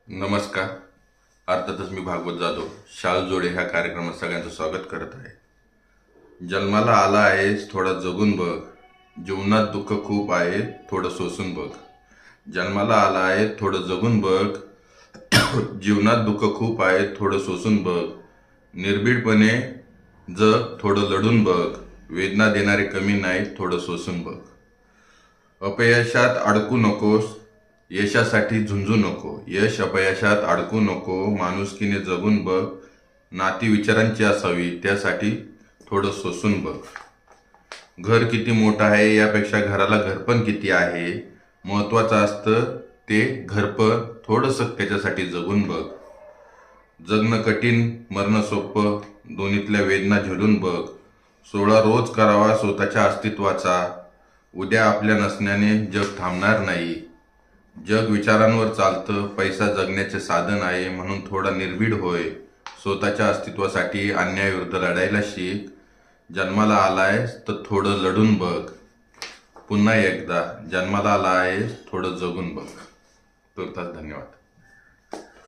नमस्कार. अर्थातच मी भागवत जाधव शाल जोडे ह्या कार्यक्रमात सगळ्यांचं स्वागत करत आहे. जन्माला आला आहेस थोडा जगून बघ, जीवनात दुःख खूप आहे थोडं सोसून बघ. जन्माला आला आहे थोडं जगून बघ, जीवनात दुःख खूप आहे थोडं सोसून बघ. निर्भीडपणे जग थोडं लढून बघ, वेदना देणारे कमी नाहीत थोडं सोसून बघ. अपयशात अडकू नकोस, यशासाठी झुंजू नको. यश अपयशात अडकू नको, माणुसकीने जगून बघ. नाती विचारांची असावी त्यासाठी थोडं सोसून बघ. घर किती मोठं आहे यापेक्षा घराला घरपण किती आहे महत्वाचं असतं ते घरपण थोडंसं त्याच्यासाठी जगून बघ. जगणं कठीण मरणं सोपं, दोन्हीतल्या वेदना झेलून बघ. सोहळा रोज करावा स्वतःच्या अस्तित्वाचा, उद्या आपल्या नसण्याने जग थांबणार नाही. जग विचारांवर चालतं, पैसा जगण्याचे साधन आहे म्हणून थोडा निर्भीड होय. स्वतःच्या अस्तित्वासाठी अन्यायाविरुद्ध लढायला शिक. जन्माला आलायस तर थोडं लढून बघ. पुन्हा एकदा जन्माला आला आहेस थोडं जगून बघ. तुर्तास धन्यवाद.